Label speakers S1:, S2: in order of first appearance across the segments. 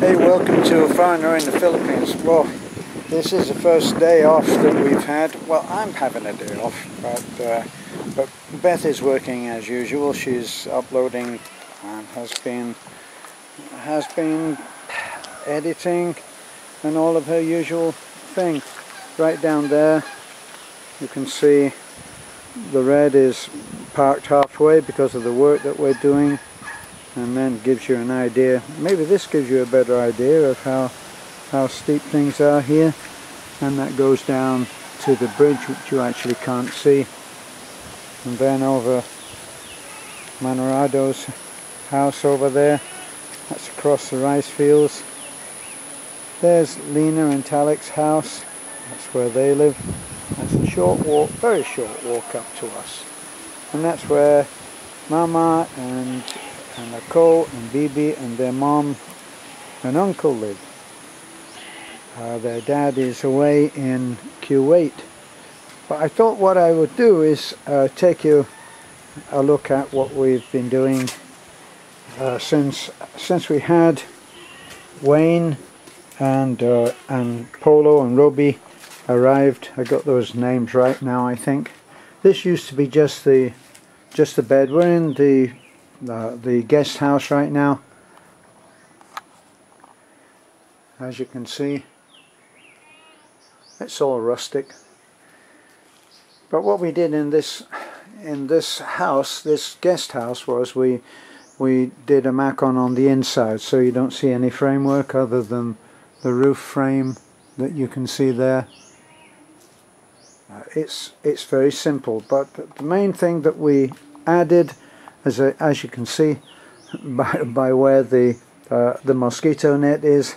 S1: Hey, welcome to a foreigner in the Philippines. Well, this is the first day off that we've had. Well, I'm having a day off, but Beth is working as usual. She's uploading and has been editing and all of her usual thing. Right down there, you can see the red is parked halfway because of the work that we're doing. And then gives you an idea, maybe this gives you a better idea of how steep things are here. And that goes down to the bridge, which you actually can't see. And then over Manarado's house over there, that's across the rice fields. There's Lena and Talik's house, that's where they live. That's a short walk, very short walk up to us. And that's where Mama and Nicole and Bibi and their mom and uncle live. Their dad is away in Kuwait. But I thought what I would do is take you a look at what we've been doing since we had Wayne and Polo and Roby arrived. I got those names right now, I think. This used to be just the bed. We're in the guest house right now, as you can see. It's all rustic, but what we did in this house, this guest house, was we did a macon on the inside, so you don't see any framework other than the roof frame that you can see there. It's very simple, but the main thing that we added, as you can see by where the mosquito net is,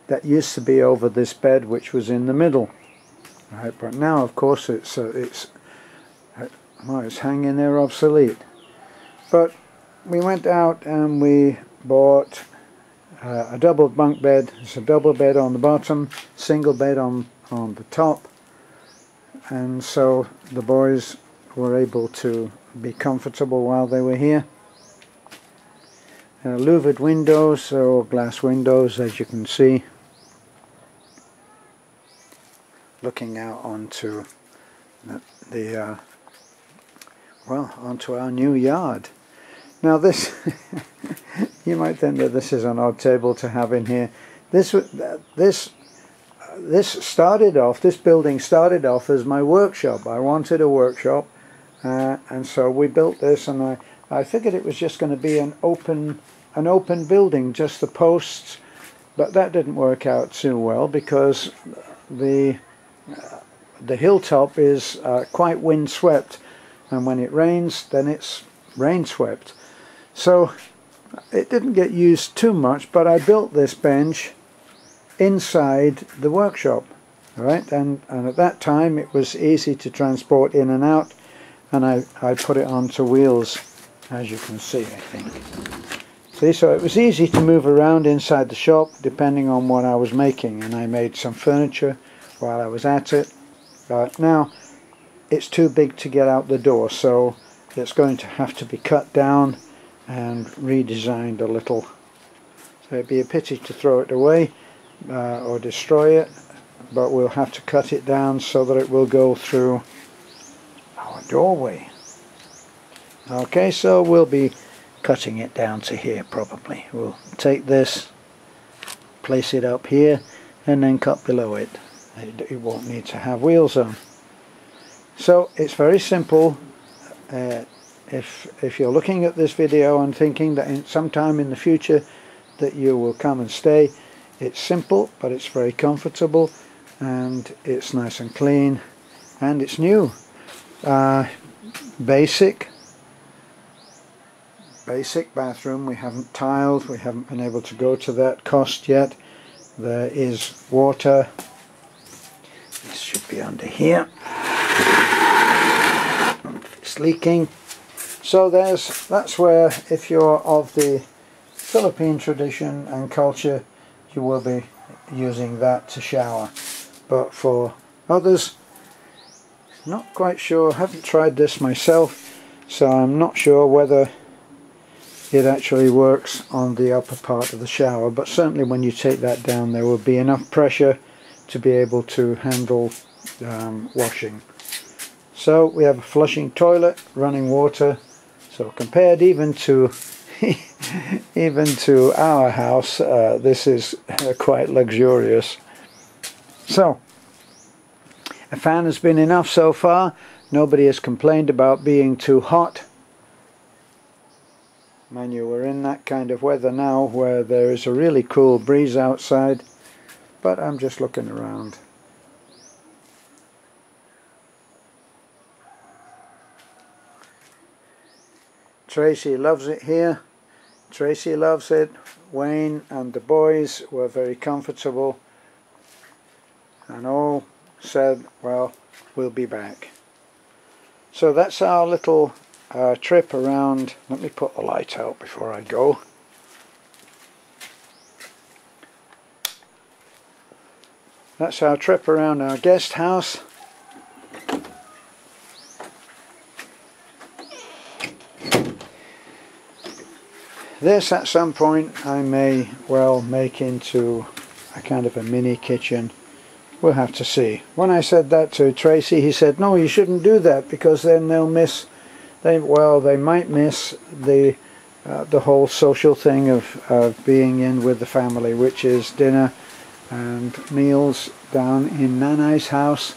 S1: that used to be over this bed, which was in the middle, right? But now, of course, it's hanging there obsolete. But we went out and we bought a double bunk bed. It's a double bed on the bottom, single bed on the top, and so the boys were able to be comfortable while they were here. Louvered windows, or glass windows, as you can see, looking out onto onto our new yard. Now this you might think that this is an odd table to have in here. This building started off as my workshop. I wanted a workshop. And so we built this, and I figured it was just going to be an open building, just the posts, but that didn't work out too well because the hilltop is quite windswept, and when it rains, then it's rain swept. So it didn't get used too much, but I built this bench inside the workshop, right? And at that time it was easy to transport in and out. And I put it onto wheels, as you can see, I think. See, so it was easy to move around inside the shop depending on what I was making, and I made some furniture while I was at it. But now it's too big to get out the door, so it's going to have to be cut down and redesigned a little. So it'd be a pity to throw it away or destroy it, but we'll have to cut it down so that it will go through our doorway. Okay, so we'll be cutting it down to here probably. We'll take this, place it up here, and then cut below it. It won't need to have wheels on. So it's very simple. If you're looking at this video and thinking that sometime in the future that you will come and stay, it's simple, but it's very comfortable, and it's nice and clean, and it's new. Basic bathroom. We haven't tiled, we haven't been able to go to that cost yet. There is water. This should be under here. It's leaking. So that's where, if you're of the Philippine tradition and culture, you will be using that to shower. But for others, not quite sure, haven't tried this myself, so I'm not sure whether it actually works on the upper part of the shower, but certainly when you take that down there will be enough pressure to be able to handle washing. So we have a flushing toilet, running water, so compared even to even to our house, this is quite luxurious. So a fan has been enough so far. Nobody has complained about being too hot. Mind you, we're in that kind of weather now where there is a really cool breeze outside, but I'm just looking around. Tracy loves it here. Tracy loves it. Wayne and the boys were very comfortable and all said, well, we'll be back. So that's our little trip around. Let me put the light out before I go. That's our trip around our guest house. This at some point I may well make into a kind of a mini kitchen. We'll have to see. When I said that to Tracy, he said, no, you shouldn't do that because then they'll miss, they might miss the whole social thing of being in with the family, which is dinner and meals down in Nanai's house.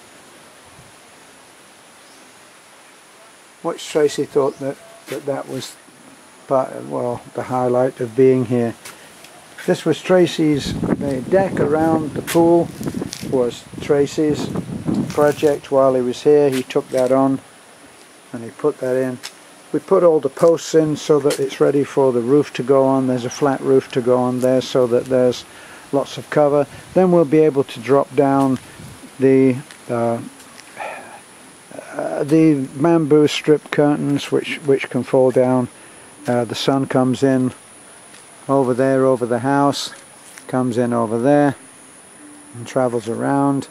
S1: Which Tracy thought that was part, well, the highlight of being here. This was Tracy's, the deck around the pool was Tracy's project while he was here. He took that on and he put that in. We put all the posts in so that it's ready for the roof to go on. There's a flat roof to go on there so that there's lots of cover. Then we'll be able to drop down the bamboo strip curtains which can fall down. The sun comes in over there over the house, comes in over there and travels around,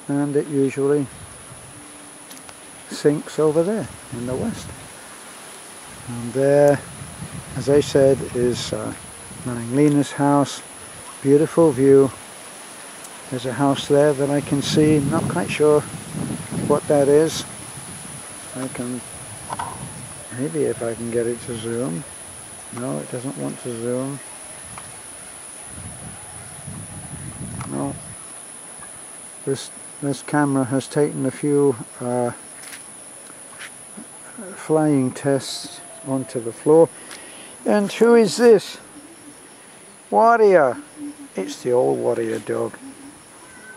S1: and it usually sinks over there in the west. And there, as I said, is running Lena's house. Beautiful view. There's a house there that I can see. Not quite sure what that is. I can, maybe if I can get it to zoom. No, it doesn't want to zoom. No. This camera has taken a few flying tests onto the floor. And who is this? Warrior. It's the old warrior dog.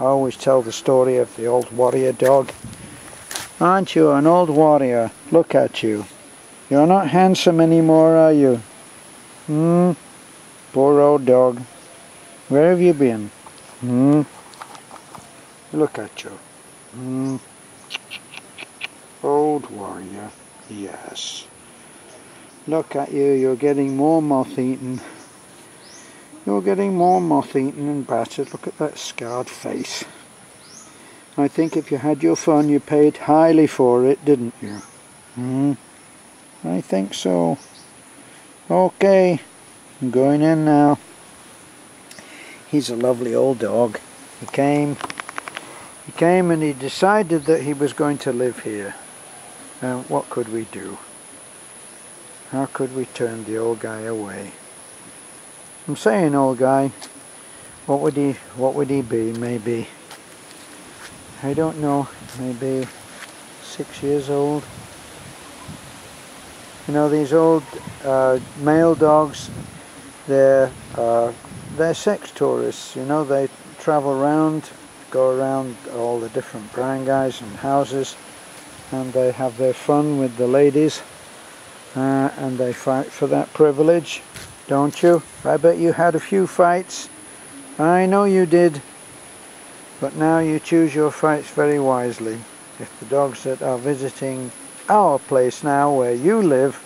S1: I always tell the story of the old warrior dog. Aren't you an old warrior? Look at you. You're not handsome anymore, are you? Poor old dog. Where have you been? Look at you. Old warrior. Yes. Look at you. You're getting more moth-eaten. You're getting more moth-eaten and battered. Look at that scarred face. I think if you had your fun, you paid highly for it, didn't you? I think so. Okay, I'm going in now. He's a lovely old dog. He came and he decided that he was going to live here. And what could we do? How could we turn the old guy away? I'm saying old guy. What would he be? Maybe, I don't know, maybe 6 years old. You know, these old male dogs, they're sex tourists. You know, they travel around, go around all the different barangays and houses, and they have their fun with the ladies, and they fight for that privilege, don't you? I bet you had a few fights. I know you did, but now you choose your fights very wisely. If the dogs that are visiting our place now where you live,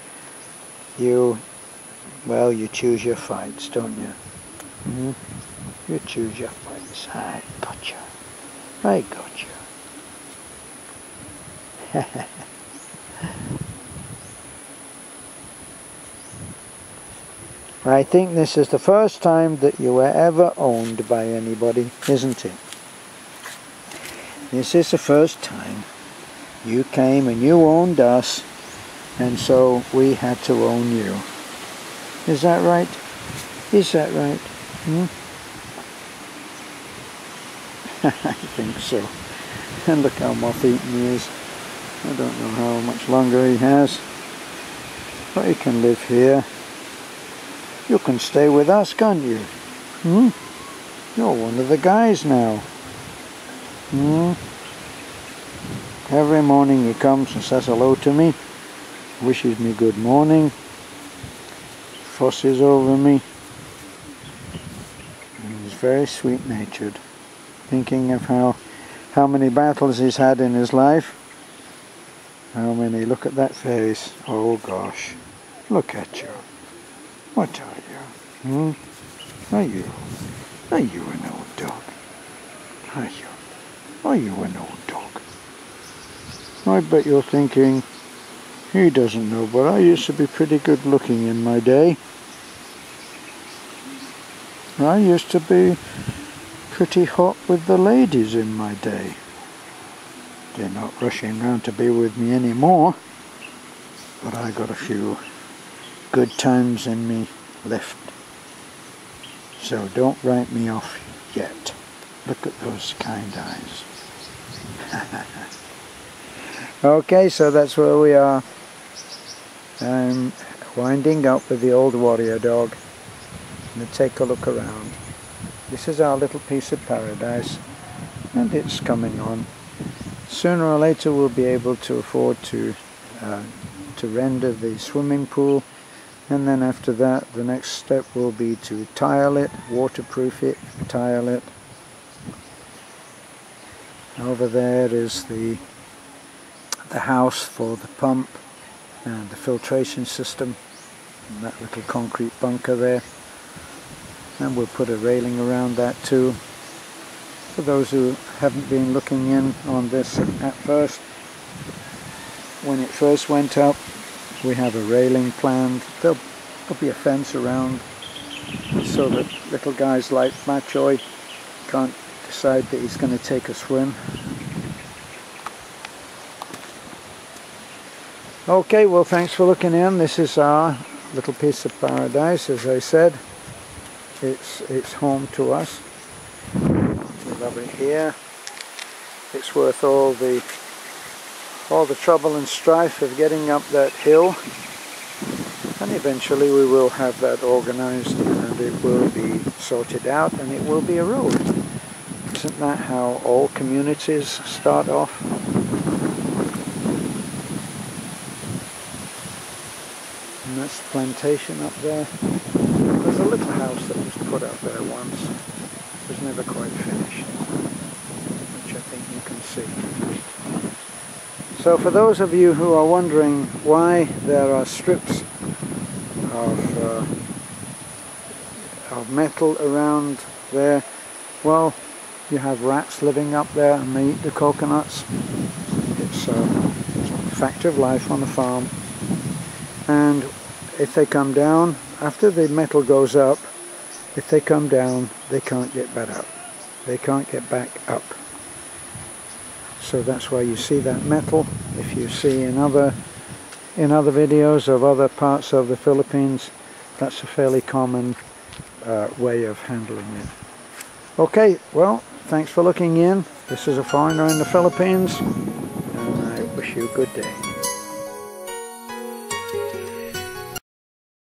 S1: you choose your fights, don't you? You choose your fights. I got you. I got you. I think this is the first time that you were ever owned by anybody, isn't it? This is the first time you came and you owned us, and so we had to own you. Is that right? Is that right? Hmm? I think so. And look how moth-eaten he is. I don't know how much longer he has. But he can live here. You can stay with us, can't you? Hmm? You're one of the guys now. Hmm? Every morning he comes and says hello to me. Wishes me good morning. Fusses over me. And he's very sweet-natured. Thinking of how many battles he's had in his life. How many? Look at that face. Oh gosh. Look at you. What are you? Hmm? Are you an old dog? Are you an old dog? I bet you're thinking, he doesn't know, but I used to be pretty good looking in my day. I used to be pretty hot with the ladies in my day. They're not rushing around to be with me anymore, but I got a few good times in me left. So don't write me off yet. Look at those kind eyes. Okay, so that's where we are. I'm winding up with the old warrior dog. I'm going to take a look around. This is our little piece of paradise, and it's coming on. Sooner or later we'll be able to afford to render the swimming pool, and then after that the next step will be to tile it, waterproof it, tile it. Over there is the house for the pump and the filtration system, and that little concrete bunker there, and we'll put a railing around that too. For those who haven't been looking in on this at first, when it first went up, we have a railing planned. There'll be a fence around so that little guys like Machoy can't decide that he's going to take a swim. Okay, well, thanks for looking in. This is our little piece of paradise. As I said, it's home to us. We love it here. It's worth all the trouble and strife of getting up that hill, and eventually we will have that organized and it will be sorted out and it will be a road. Isn't that how all communities start off? And that's the plantation up there. There's a little house that was put up there once. It was never quite finished, which I think you can see. So for those of you who are wondering why there are strips of metal around there, well, you have rats living up there and they eat the coconuts. It's a fact of life on a farm. And if they come down, after the metal goes up, if they come down, they can't get back up. They can't get back up. So that's why you see that metal. If you see in other videos of other parts of the Philippines, that's a fairly common way of handling it. Okay, well, thanks for looking in. This is a foreigner in the Philippines, and I wish you a good day.